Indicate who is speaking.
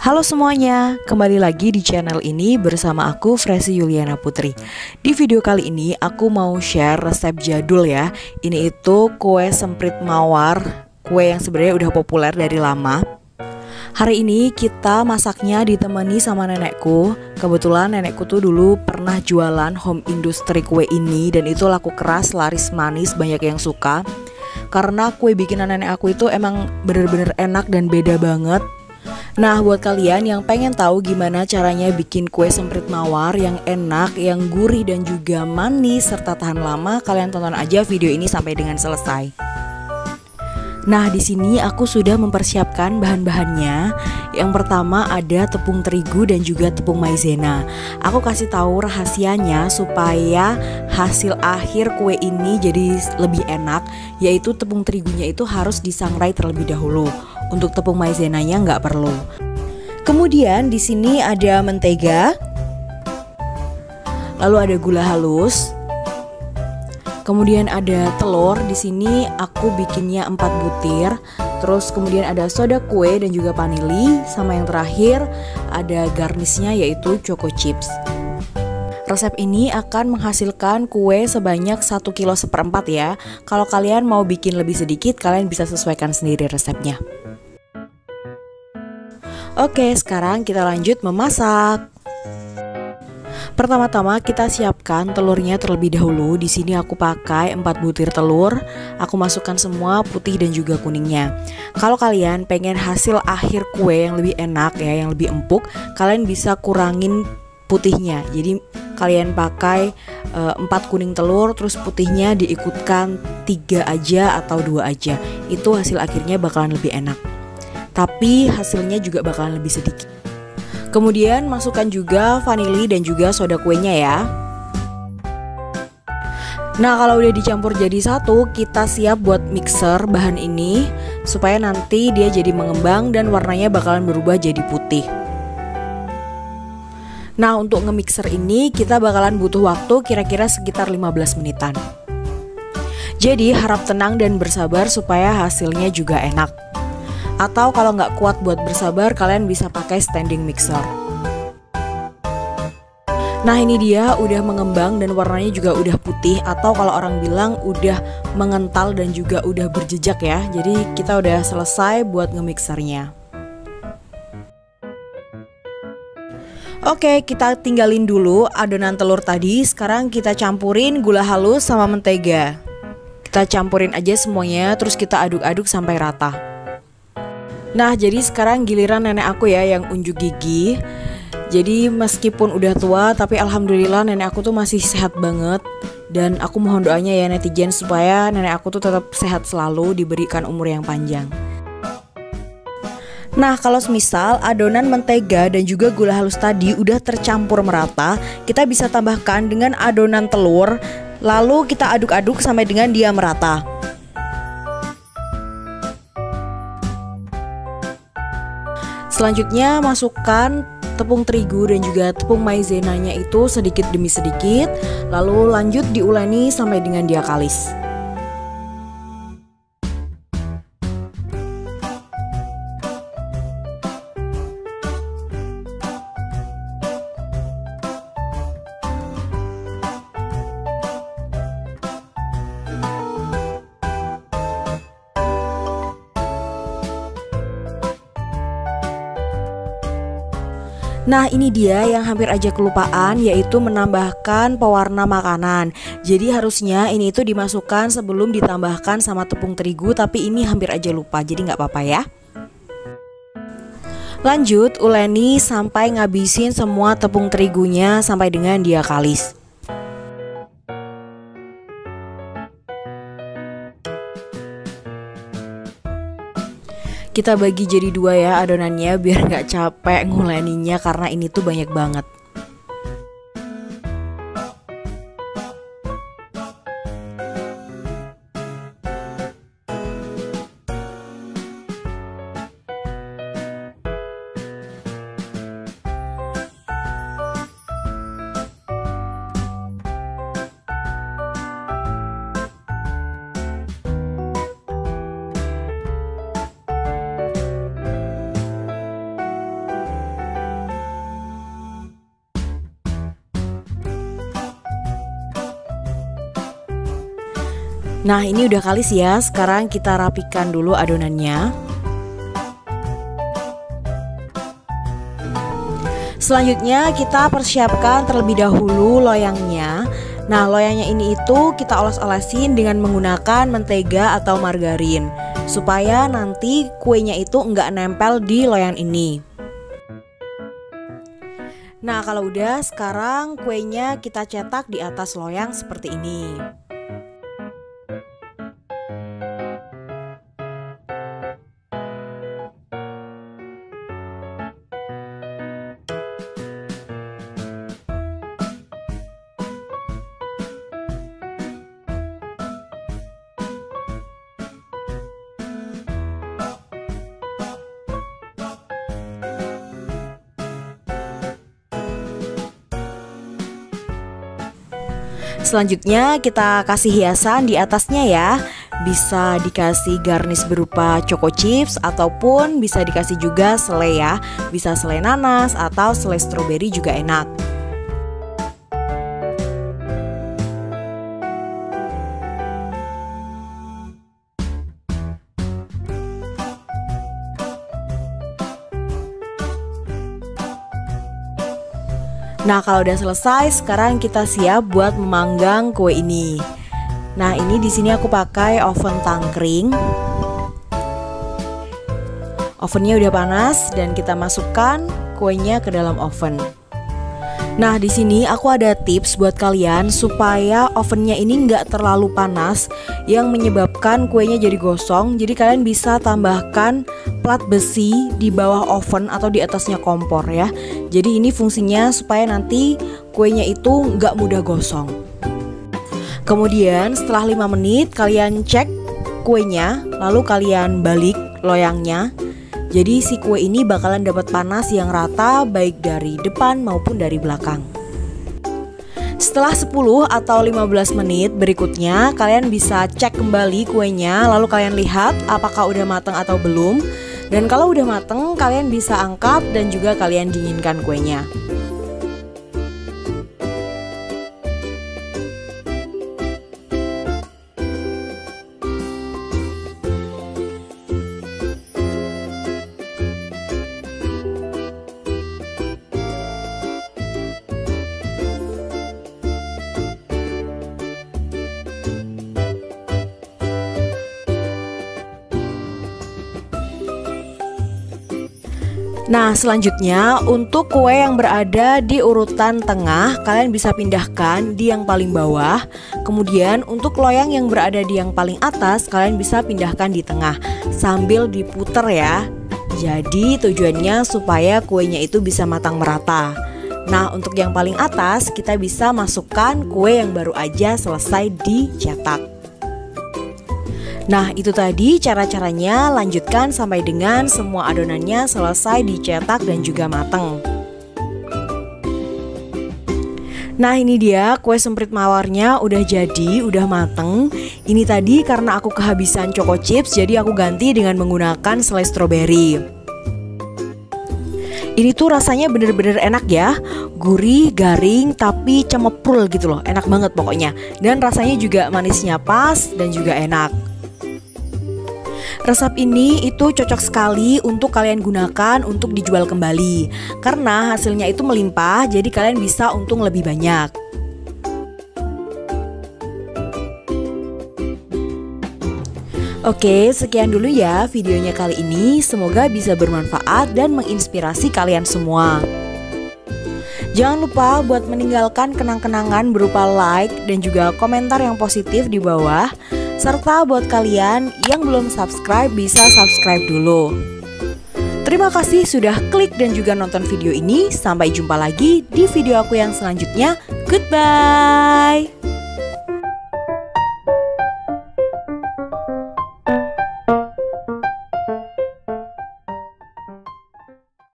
Speaker 1: Halo semuanya, kembali lagi di channel ini bersama aku Fresi Yuliana Putri. Di video kali ini aku mau share resep jadul ya. Ini itu kue semprit mawar, kue yang sebenarnya udah populer dari lama. Hari ini kita masaknya ditemani sama nenekku. Kebetulan nenekku tuh dulu pernah jualan home industry kue ini, dan itu laku keras, laris manis, banyak yang suka. Karena kue bikinan nenek aku itu emang bener-bener enak dan beda banget. Nah, buat kalian yang pengen tahu gimana caranya bikin kue semprit mawar yang enak, yang gurih dan juga manis serta tahan lama, kalian tonton aja video ini sampai dengan selesai. Nah, di sini aku sudah mempersiapkan bahan-bahannya. Yang pertama ada tepung terigu dan juga tepung maizena. Aku kasih tahu rahasianya supaya hasil akhir kue ini jadi lebih enak, yaitu tepung terigunya itu harus disangrai terlebih dahulu. Untuk tepung maizenanya nggak perlu. Kemudian di sini ada mentega, lalu ada gula halus, kemudian ada telur. Di sini aku bikinnya 4 butir. Terus kemudian ada soda kue dan juga vanili, sama yang terakhir ada garnisnya yaitu choco chips. Resep ini akan menghasilkan kue sebanyak 1,4 kilo ya. Kalau kalian mau bikin lebih sedikit, kalian bisa sesuaikan sendiri resepnya. Oke, sekarang kita lanjut memasak. Pertama-tama kita siapkan telurnya terlebih dahulu. Di sini aku pakai 4 butir telur. Aku masukkan semua putih dan juga kuningnya. Kalau kalian pengen hasil akhir kue yang lebih enak ya, yang lebih empuk, kalian bisa kurangin putihnya. Jadi kalian pakai 4 kuning telur, terus putihnya diikutkan 3 aja atau 2 aja. Itu hasil akhirnya bakalan lebih enak. Tapi hasilnya juga bakalan lebih sedikit. Kemudian masukkan juga vanili dan juga soda kuenya ya. Nah, kalau udah dicampur jadi satu, kita siap buat mixer bahan ini supaya nanti dia jadi mengembang dan warnanya bakalan berubah jadi putih. Nah, untuk nge-mixer ini kita bakalan butuh waktu kira-kira sekitar 15 menitan. Jadi harap tenang dan bersabar supaya hasilnya juga enak. Atau kalau nggak kuat buat bersabar, kalian bisa pakai standing mixer. Nah, ini dia udah mengembang dan warnanya juga udah putih, atau kalau orang bilang udah mengental dan juga udah berjejak ya. Jadi kita udah selesai buat nge-mixernya. Oke, kita tinggalin dulu adonan telur tadi. Sekarang kita campurin gula halus sama mentega. Kita campurin aja semuanya, terus kita aduk-aduk sampai rata. Nah, jadi sekarang giliran nenek aku ya yang unjuk gigi. Jadi meskipun udah tua, tapi alhamdulillah nenek aku tuh masih sehat banget. Dan aku mohon doanya ya netizen supaya nenek aku tuh tetap sehat selalu, diberikan umur yang panjang. Nah, kalau semisal adonan mentega dan juga gula halus tadi udah tercampur merata, kita bisa tambahkan dengan adonan telur. Lalu kita aduk-aduk sampai dengan dia merata. Selanjutnya masukkan tepung terigu dan juga tepung maizenanya itu sedikit demi sedikit. Lalu lanjut diuleni sampai dengan dia kalis. Nah, ini dia yang hampir aja kelupaan, yaitu menambahkan pewarna makanan. Jadi harusnya ini itu dimasukkan sebelum ditambahkan sama tepung terigu, tapi ini hampir aja lupa, jadi nggak apa-apa ya. Lanjut uleni sampai ngabisin semua tepung terigunya sampai dengan dia kalis. Kita bagi jadi 2 ya adonannya biar nggak capek nguleninya karena ini tuh banyak banget. Nah, ini udah kalis ya. Sekarang kita rapikan dulu adonannya. Selanjutnya kita persiapkan terlebih dahulu loyangnya. Nah, loyangnya ini itu kita oles-olesin dengan menggunakan mentega atau margarin, supaya nanti kuenya itu nggak nempel di loyang ini. Nah, kalau udah, sekarang kuenya kita cetak di atas loyang seperti ini. Selanjutnya kita kasih hiasan di atasnya ya. Bisa dikasih garnish berupa choco chips ataupun bisa dikasih juga selai ya. Bisa selai nanas atau selai stroberi juga enak. Nah, kalau udah selesai, sekarang kita siap buat memanggang kue ini. Nah, ini di sini aku pakai oven tangkring. Ovennya udah panas dan kita masukkan kuenya ke dalam oven. Nah, di sini aku ada tips buat kalian supaya ovennya ini nggak terlalu panas yang menyebabkan kuenya jadi gosong. Jadi kalian bisa tambahkan plat besi di bawah oven atau di atasnya kompor ya. Jadi ini fungsinya supaya nanti kuenya itu nggak mudah gosong. Kemudian setelah 5 menit kalian cek kuenya, lalu kalian balik loyangnya. Jadi si kue ini bakalan dapat panas yang rata baik dari depan maupun dari belakang. Setelah 10 atau 15 menit berikutnya kalian bisa cek kembali kuenya, lalu kalian lihat apakah udah matang atau belum. Dan kalau udah matang kalian bisa angkat dan juga kalian dinginkan kuenya. Nah, selanjutnya untuk kue yang berada di urutan tengah kalian bisa pindahkan di yang paling bawah. Kemudian untuk loyang yang berada di yang paling atas kalian bisa pindahkan di tengah sambil diputer ya. Jadi tujuannya supaya kuenya itu bisa matang merata. Nah, untuk yang paling atas kita bisa masukkan kue yang baru aja selesai dicetak. Nah, itu tadi cara-caranya, lanjutkan sampai dengan semua adonannya selesai dicetak dan juga mateng. Nah, ini dia kue semprit mawarnya udah jadi, udah mateng. Ini tadi karena aku kehabisan choco chips, jadi aku ganti dengan menggunakan selai stroberi. Ini tuh rasanya bener-bener enak ya, gurih, garing, tapi cemeprul gitu loh, enak banget pokoknya. Dan rasanya juga manisnya pas dan juga enak. Resep ini itu cocok sekali untuk kalian gunakan untuk dijual kembali karena hasilnya itu melimpah, jadi kalian bisa untung lebih banyak. Oke, sekian dulu ya videonya kali ini. Semoga bisa bermanfaat dan menginspirasi kalian semua. Jangan lupa buat meninggalkan kenang-kenangan berupa like dan juga komentar yang positif di bawah. Serta buat kalian yang belum subscribe bisa subscribe dulu. Terima kasih sudah klik dan juga nonton video ini. Sampai jumpa lagi di video aku yang selanjutnya. Goodbye.